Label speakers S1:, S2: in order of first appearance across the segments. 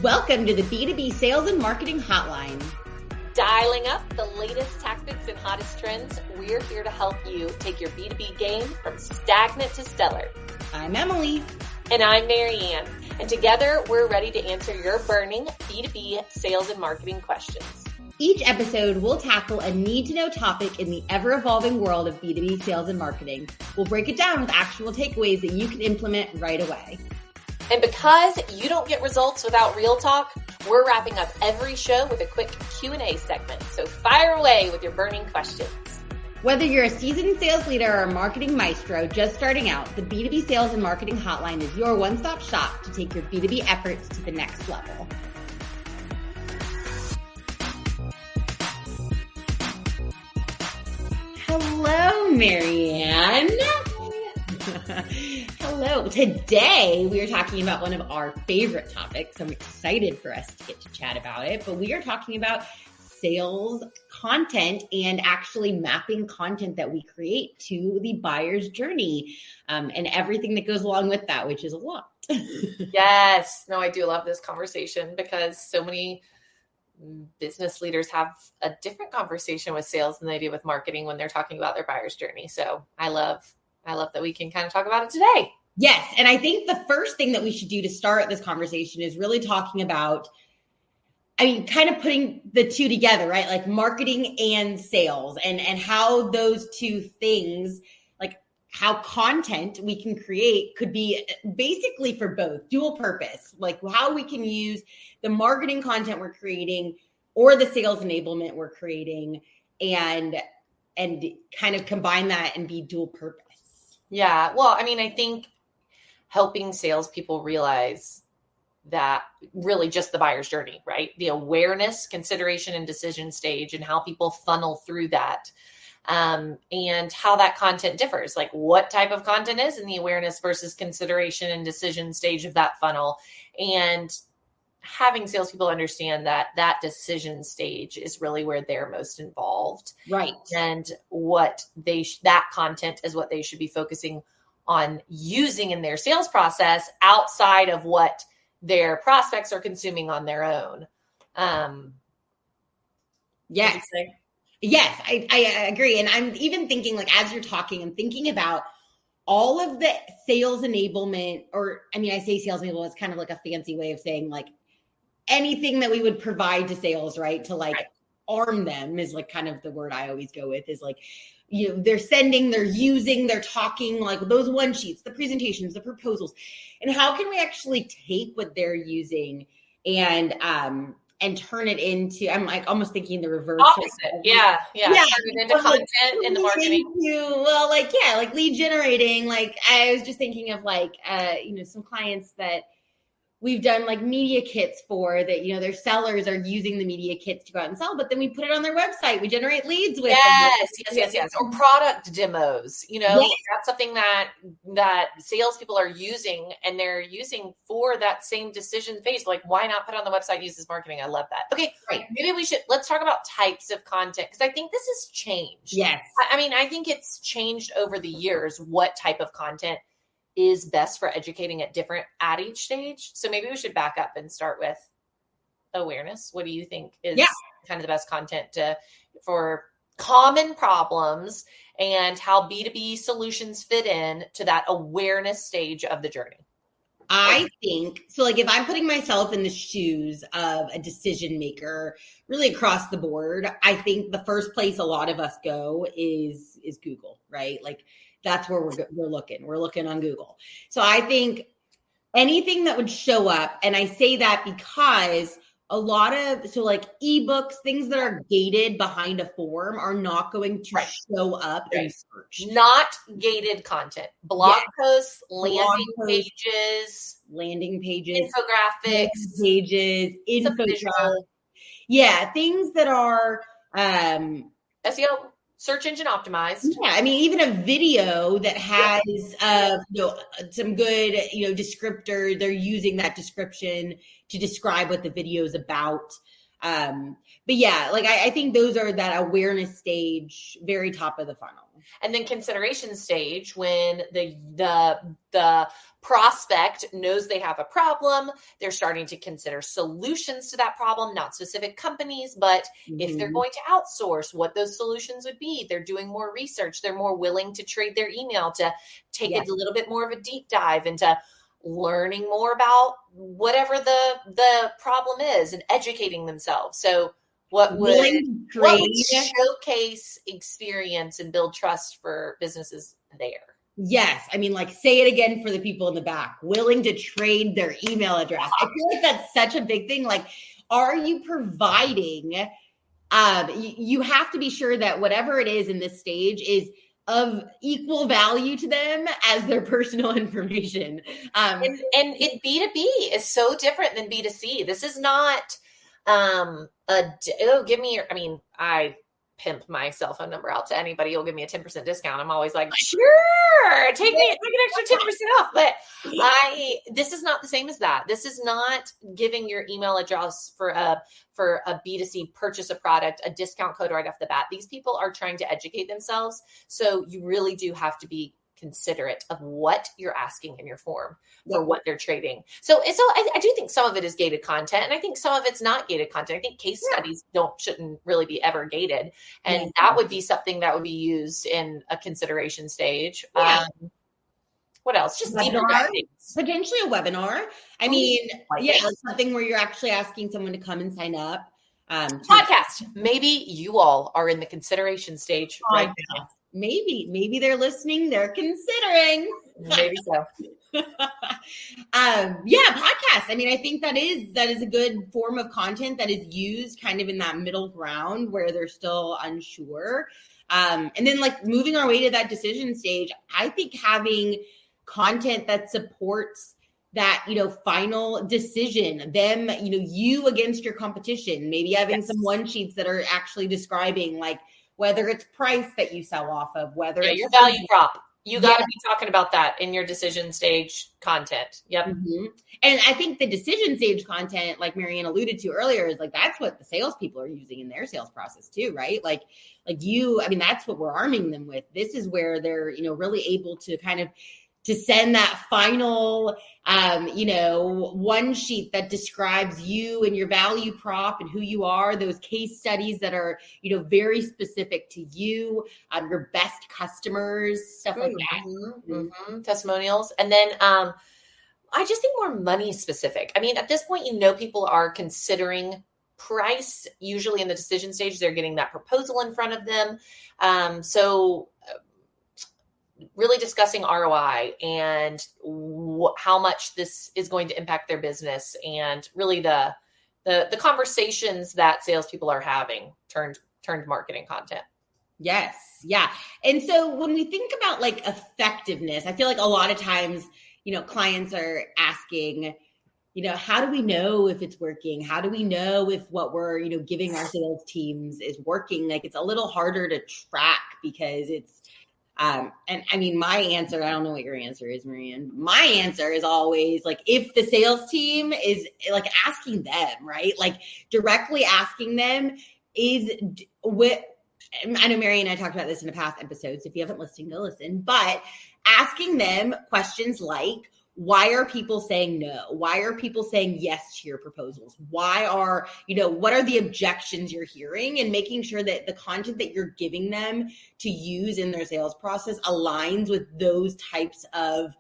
S1: Welcome to the B2B Sales and Marketing Hotline.
S2: Dialing up the latest tactics and hottest trends, we're here to help you take your B2B game from stagnant to stellar.
S1: I'm Emily.
S2: And I'm Maryanne. And together, we're ready to answer your burning B2B sales and marketing questions.
S1: Each episode, we'll tackle a need-to-know topic in the ever-evolving world of B2B sales and marketing. We'll break it down with actionable takeaways that you can implement right away.
S2: And because you don't get results without real talk, we're wrapping up every show with a quick Q&A segment. So fire away with your burning questions.
S1: Whether you're a seasoned sales leader or a marketing maestro just starting out, the B2B Sales and Marketing Hotline is your one-stop shop to take your B2B efforts to the next level. Hello, Maryanne. Hello. Today, we are talking about one of our favorite topics. I'm excited for us to get to chat about it, but we are talking about sales content and actually mapping content that we create to the buyer's journey and everything that goes along with that, which is a lot.
S2: Yes. No, I do love this conversation because so many business leaders have a different conversation with sales than they do with marketing when they're talking about their buyer's journey. So I love that we can kind of talk about it today.
S1: Yes. And I think the first thing that we should do to start this conversation is really talking about, kind of putting the two together, right? Like marketing and sales and how those two things, like how content we can create could be basically for both, dual purpose, like how we can use the marketing content we're creating or the sales enablement we're creating and kind of combine that and be dual purpose.
S2: Yeah. Well, I think helping salespeople realize that really just the buyer's journey, right? The awareness, consideration, and decision stage and how people funnel through that and how that content differs, like what type of content is in the awareness versus consideration and decision stage of that funnel. And having salespeople understand that that decision stage is really where they're most involved.
S1: Right.
S2: And what that content is what they should be focusing on using in their sales process outside of what their prospects are consuming on their own.
S1: Yes. Yes, I agree. And I'm even thinking, like, as you're talking, I'm thinking about all of the sales enablement, I say sales enablement is kind of like a fancy way of saying like anything that we would provide to sales, right? To like arm them is like kind of the word I always go with is like, they're sending, they're using, they're talking, like those one sheets, the presentations, the proposals, and how can we actually take what they're using and turn it into, I'm like almost thinking the reverse.
S2: Opposite. Yeah. Turn it into content in the marketing.
S1: Like lead generating. Like I was just thinking of like, some clients that we've done like media kits for that, their sellers are using the media kits to go out and sell, but then we put it on their website. We generate leads with
S2: Yes. Or product demos, That's something that salespeople are using and they're using for that same decision phase. Like, why not put it on the website, use this marketing? I love that. Okay.
S1: Right.
S2: Maybe let's talk about types of content because I think this has changed.
S1: Yes.
S2: I think it's changed over the years, what type of content is best for educating at each stage. So maybe we should back up and start with awareness. What do you think is kind of the best content for common problems and how B2B solutions fit in to that awareness stage of the journey?
S1: I think, so like if I'm putting myself in the shoes of a decision maker really across the board, I think the first place a lot of us go is Google, right? Like that's where we're looking. We're looking on Google. So I think anything that would show up, and I say that because like ebooks, things that are gated behind a form are not going to show up in search.
S2: Not gated content. Blog posts, landing pages,
S1: infographics, infographics. Yeah, things that are
S2: SEO. Search engine optimized.
S1: Yeah, even a video that has some good descriptor. They're using that description to describe what the video is about. But yeah, like I think those are that awareness stage, very top of the funnel.
S2: And then consideration stage, when the prospect knows they have a problem, they're starting to consider solutions to that problem, not specific companies, but if they're going to outsource, what those solutions would be. They're doing more research. They're more willing to trade their email, to take a little bit more of a deep dive into learning more about whatever the problem is and educating themselves. So what would showcase experience and build trust for businesses there?
S1: Yes. I mean, like, say it again for the people in the back, willing to trade their email address. I feel like that's such a big thing. Like, are you providing, you have to be sure that whatever it is in this stage is of equal value to them as their personal information.
S2: And it B2B is so different than B2C. This is not, give me your, I mean, I pimp my cell phone number out to anybody who'll give me a 10% discount. I'm always like, sure, take an extra 10% off. But this is not the same as that. This is not giving your email address for a B2C purchase a product, a discount code right off the bat. These people are trying to educate themselves. So you really do have to be considerate of what you're asking in your form for what they're trading. So I do think some of it is gated content, and I think some of it's not gated content. I think case studies shouldn't really be ever gated, and that would be something that would be used in a consideration stage. What else? Just
S1: potentially a webinar. I mean, like something where you're actually asking someone to come and sign up.
S2: Podcast. Maybe you all are in the consideration stage right now.
S1: Maybe they're listening. They're considering.
S2: Maybe so.
S1: Podcast. I mean, I think that is a good form of content that is used kind of in that middle ground where they're still unsure. And then like moving our way to that decision stage, I think having content that supports that, final decision, them, you against your competition, maybe having some one sheets that are actually describing like whether it's price that you sell off of, whether it's
S2: your value prop. You got to be talking about that in your decision stage content. Yep.
S1: Mm-hmm. And I think the decision stage content, like Maryanne alluded to earlier, is like, that's what the salespeople are using in their sales process too, right? Like that's what we're arming them with. This is where they're, really able to kind of to send that final, one sheet that describes you and your value prop and who you are, those case studies that are, very specific to you, your best customers, stuff like that.
S2: Mm-hmm. Testimonials. And then I just think more money specific. I mean, at this point, people are considering price. Usually in the decision stage, they're getting that proposal in front of them. So really discussing ROI and how much this is going to impact their business, and really the conversations that salespeople are having turned marketing content.
S1: Yes. Yeah. And so when we think about like effectiveness, I feel like a lot of times, clients are asking, how do we know if it's working? How do we know if what we're, giving our sales teams is working? Like it's a little harder to track because it's, and I mean, my answer, I don't know what your answer is, Maryanne. My answer is always like, if the sales team is like asking them, right? Like directly asking them is what, I know Maryanne and I talked about this in the past episodes. If you haven't listened, go listen, but asking them questions like, why are people saying no? Why are people saying yes to your proposals? Why are, what are the objections you're hearing? And making sure that the content that you're giving them to use in their sales process aligns with those types of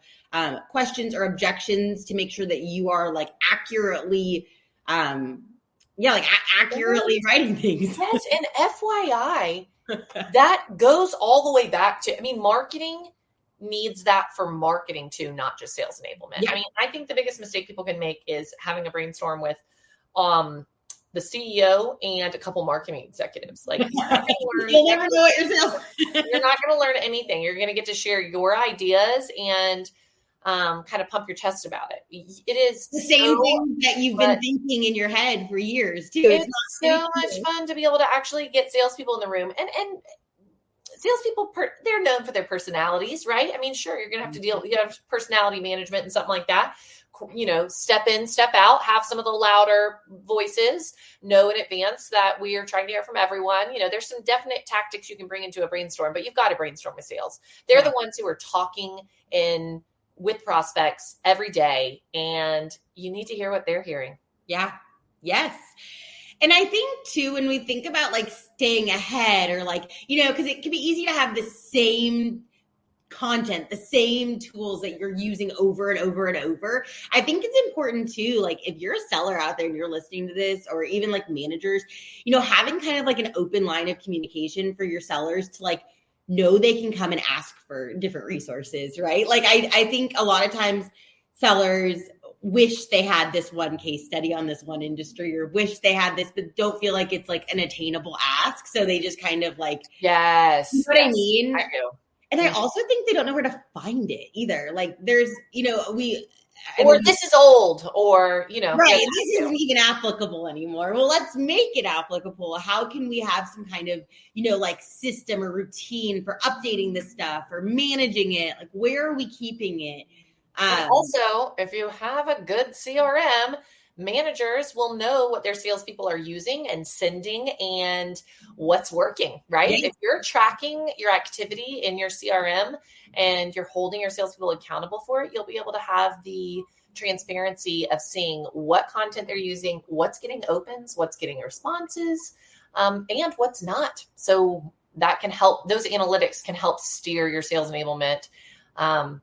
S1: questions or objections, to make sure that you are like accurately, accurately writing things.
S2: Yes, and FYI, that goes all the way back to, marketing needs that for marketing too, not just sales enablement. Yeah. I think the biggest mistake people can make is having a brainstorm with the CEO and a couple marketing executives. Like
S1: you'll never know what
S2: you're not going to learn anything. You're going to get to share your ideas and kind of pump your chest about it. It is
S1: the same thing that you've been thinking in your head for years too.
S2: It's not so much fun to be able to actually get salespeople in the room, and salespeople, they're known for their personalities, right? I mean, sure, you're going to have to you have personality management and something like that. Step in, step out, have some of the louder voices, know in advance that we are trying to hear from everyone. There's some definite tactics you can bring into a brainstorm, but you've got to brainstorm with sales. They're the ones who are talking with prospects every day, and you need to hear what they're hearing.
S1: Yeah. Yes. And I think too, when we think about like staying ahead or like, because it can be easy to have the same content, the same tools that you're using over and over and over. I think it's important too, like if you're a seller out there and you're listening to this, or even like managers, having kind of like an open line of communication for your sellers to like know they can come and ask for different resources, right? Like I think a lot of times sellers wish they had this one case study on this one industry, or wish they had this, but don't feel like it's like an attainable ask. So they just kind of like,
S2: yes,
S1: you know what I mean?
S2: I do.
S1: And I also think they don't know where to find it either. Like there's,
S2: this is old, or,
S1: right. This isn't even applicable anymore. Well, let's make it applicable. How can we have some kind of, like system or routine for updating this stuff or managing it? Like, where are we keeping it?
S2: And also, if you have a good CRM, managers will know what their salespeople are using and sending and what's working, right?
S1: Yes.
S2: If you're tracking your activity in your CRM and you're holding your salespeople accountable for it, you'll be able to have the transparency of seeing what content they're using, what's getting opens, what's getting responses, and what's not. So that can help, those analytics can help steer your sales enablement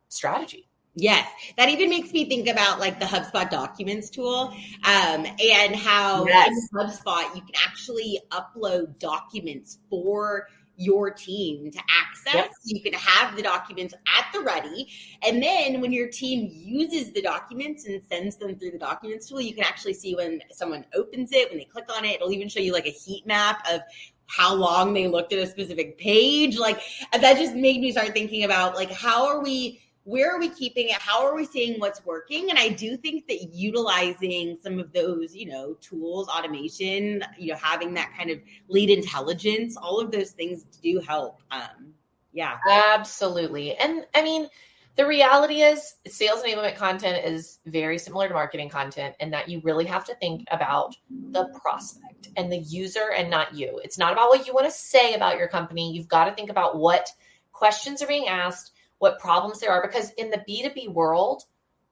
S2: strategy.
S1: Yes. That even makes me think about like the HubSpot documents tool, and how in HubSpot you can actually upload documents for your team to access.
S2: Yep.
S1: You can have the documents at the ready. And then when your team uses the documents and sends them through the documents tool, you can actually see when someone opens it, when they click on it, it'll even show you like a heat map of how long they looked at a specific page. Like that just made me start thinking about like, where are we keeping it? How are we seeing what's working? And I do think that utilizing some of those, tools, automation, having that kind of lead intelligence, all of those things do help. Yeah.
S2: Absolutely. And I mean, the reality is sales enablement content is very similar to marketing content, in that you really have to think about the prospect and the user and not you. It's not about what you want to say about your company. You've got to think about what questions are being asked, what problems there are, because in the B2B world,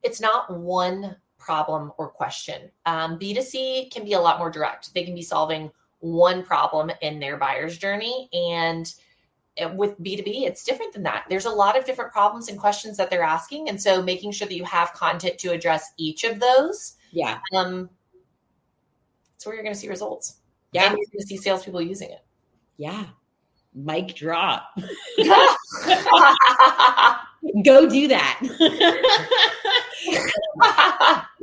S2: it's not one problem or question. B2C can be a lot more direct. They can be solving one problem in their buyer's journey. And with B2B, it's different than that. There's a lot of different problems and questions that they're asking. And so making sure that you have content to address each of those.
S1: Yeah.
S2: That's where you're going to see results.
S1: Yeah.
S2: And you're going to see salespeople using it.
S1: Yeah. Mic drop. Go do that.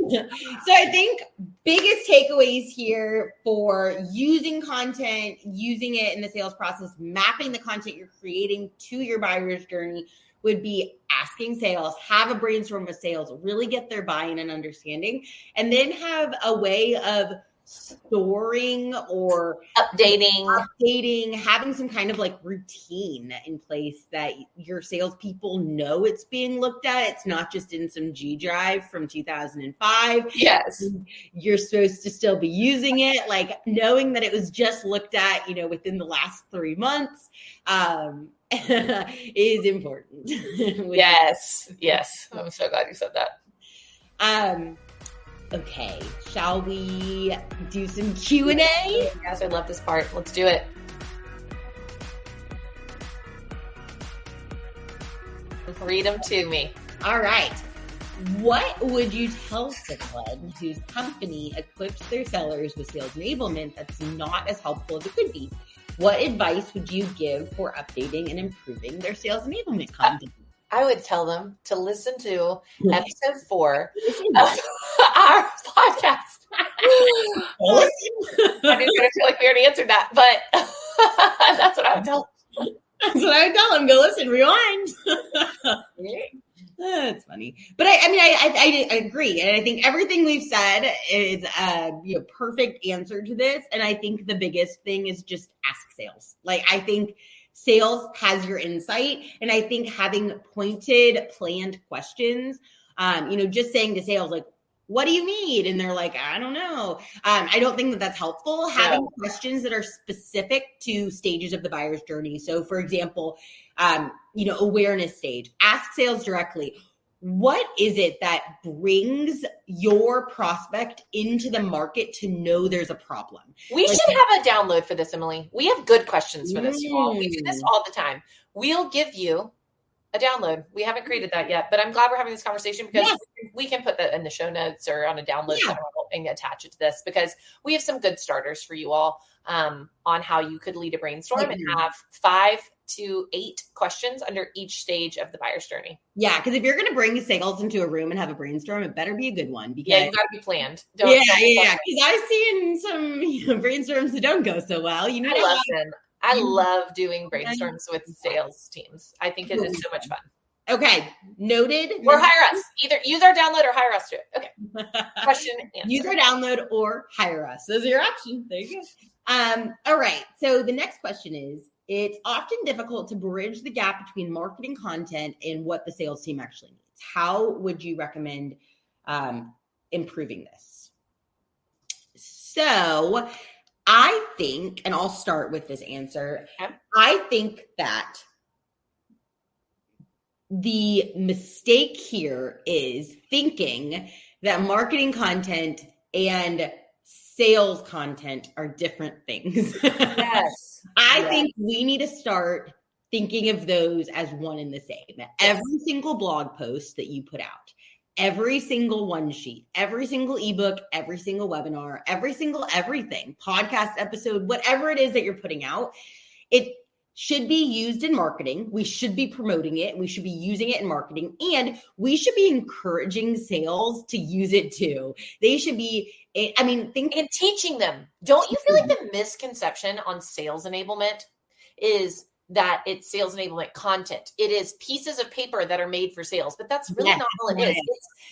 S1: So I think biggest takeaways here for using content, using it in the sales process, mapping the content you're creating to your buyer's journey would be asking sales, have a brainstorm with sales, really get their buy-in and understanding, and then have a way of storing or updating, having some kind of like routine in place that your salespeople know it's being looked at. It's not just in some G drive from 2005.
S2: Yes.
S1: You're supposed to still be using it, like knowing that it was just looked at, within the last 3 months, is important.
S2: Yes. I'm so glad you said that.
S1: Okay, shall we do some Q&A?
S2: Yes, I love this part. Let's do it. Read them to me.
S1: All right. What would you tell someone whose company equips their sellers with sales enablement that's not as helpful as it could be? What advice would you give for updating and improving their sales enablement content?
S2: I would tell them to listen to episode 4 of our podcast. I didn't feel like we already answered that, but that's what I would tell them.
S1: That's what I would tell them. Go listen, rewind. That's funny. But I agree. And I think everything we've said is a perfect answer to this. And I think the biggest thing is just ask sales. Like, I think sales has your insight. And I think having pointed, planned questions, just saying to sales, like, what do you need? And they're like, I don't know. I don't think that that's helpful. Yeah. Having questions that are specific to stages of the buyer's journey. So for example, awareness stage, ask sales directly. What is it that brings your prospect into the market to know there's a problem?
S2: We should have a download for this, Emily. We have good questions for this, you all. We do this all the time. We'll give you a download. We haven't created that yet, but I'm glad we're having this conversation because we can put that in the show notes or on a download and attach it to this, because we have some good starters for you all on how you could lead a brainstorm and have 5 to 8 questions under each stage of the buyer's journey.
S1: Yeah, because if you're going to bring sales into a room and have a brainstorm, it better be a good one. Because,
S2: you got to be planned.
S1: Because I've seen some brainstorms that don't go so well.
S2: I love them. I love doing brainstorms with sales teams. I think it is so much fun.
S1: Okay, noted.
S2: Or hire us. Either use our download or hire us to it. Okay. Question, answer.
S1: Use our download or hire us. Those are your options. There you go. All right. So the next question is, it's often difficult to bridge the gap between marketing content and what the sales team actually needs. How would you recommend improving this? So I think, and I'll start with this answer, I think that the mistake here is thinking that marketing content and sales content are different things.
S2: Yes.
S1: I think we need to start thinking of those as one and the same. Yes. Every single blog post that you put out, every single one sheet, every single ebook, every single webinar, every single everything, podcast episode, whatever it is that you're putting out, it should be used in marketing. We should be promoting it. We should be using it in marketing, and we should be encouraging sales to use it too. They should be, and
S2: teaching them. Don't you feel like the misconception on sales enablement is that it's sales enablement content? It is pieces of paper that are made for sales, but that's really not all it is.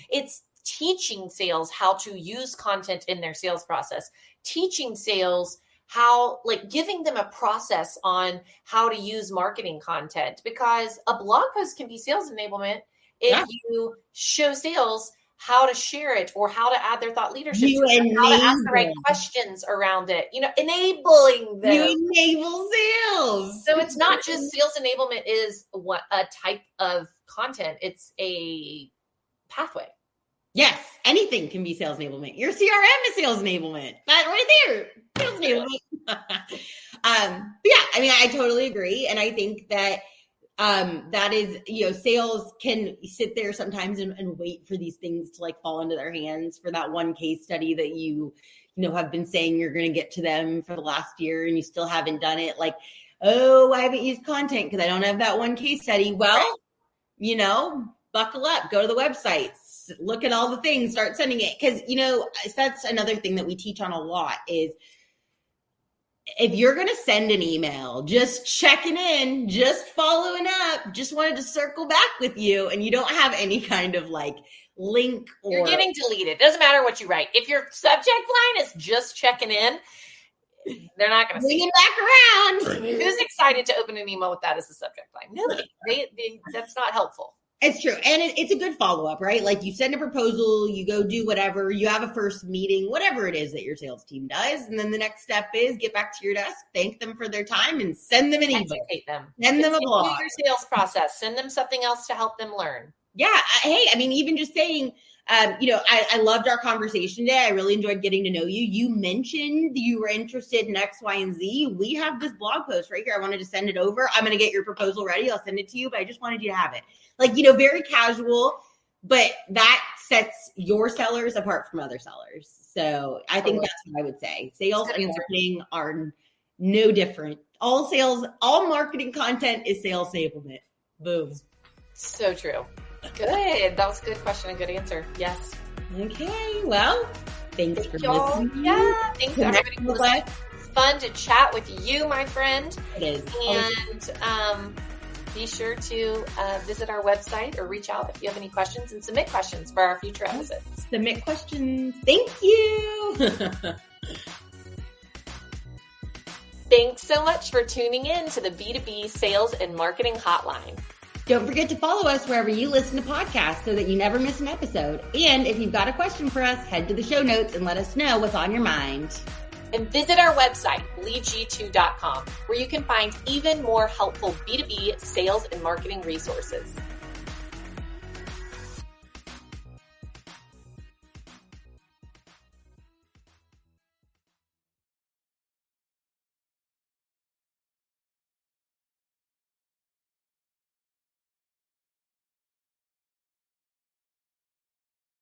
S2: It's teaching sales how to use content in their sales process, teaching sales how, giving them a process on how to use marketing content, because a blog post can be sales enablement if you show sales how to share it or how to add their thought leadership, how to ask the right questions around it, enabling them.
S1: You enable sales.
S2: So it's not just sales enablement is what a type of content. It's a pathway.
S1: Yes, anything can be sales enablement. Your CRM is sales enablement. That right there, sales enablement. I totally agree. And I think that that is, sales can sit there sometimes and wait for these things to fall into their hands, for that one case study that you have been saying you're going to get to them for the last year and you still haven't done it. I haven't used content because I don't have that one case study. Well, buckle up, go to the website, look at all the things, start sending it. Because, that's another thing that we teach on a lot is, if you're going to send an email, just checking in, just following up, just wanted to circle back with you, and you don't have any kind of link or...
S2: You're getting deleted. Doesn't matter what you write. If your subject line is just checking in, they're not going to see
S1: it back around.
S2: Who's excited to open an email with that as a subject line? Nobody. That's not helpful.
S1: It's true. And it's a good follow-up, right? You send a proposal, you go do whatever, you have a first meeting, whatever it is that your sales team does. And then the next step is get back to your desk, thank them for their time, and send them an email.
S2: Educate them.
S1: Send them a blog.
S2: Your sales process. Send them something else to help them learn.
S1: Yeah. Hey, even just saying, I loved our conversation today. I really enjoyed getting to know you. You mentioned you were interested in X, Y, and Z. We have this blog post right here. I wanted to send it over. I'm going to get your proposal ready. I'll send it to you, but I just wanted you to have it. Very casual, but that sets your sellers apart from other sellers. So I think that's what I would say. Sales and marketing are no different. All marketing content is sales enablement. Boom.
S2: So true. Good. That was a good question and good answer. Yes.
S1: Okay. Well, thanks for listening.
S2: Yeah. Thanks everybody for listening. Fun to chat with you, my friend.
S1: It is.
S2: And be sure to visit our website or reach out if you have any questions, and submit questions for our future episodes.
S1: Submit questions. Thank you.
S2: Thanks so much for tuning in to the B2B Sales and Marketing Hotline.
S1: Don't forget to follow us wherever you listen to podcasts so that you never miss an episode. And if you've got a question for us, head to the show notes and let us know what's on your mind.
S2: And visit our website, leadg2.com, where you can find even more helpful B2B sales and marketing resources.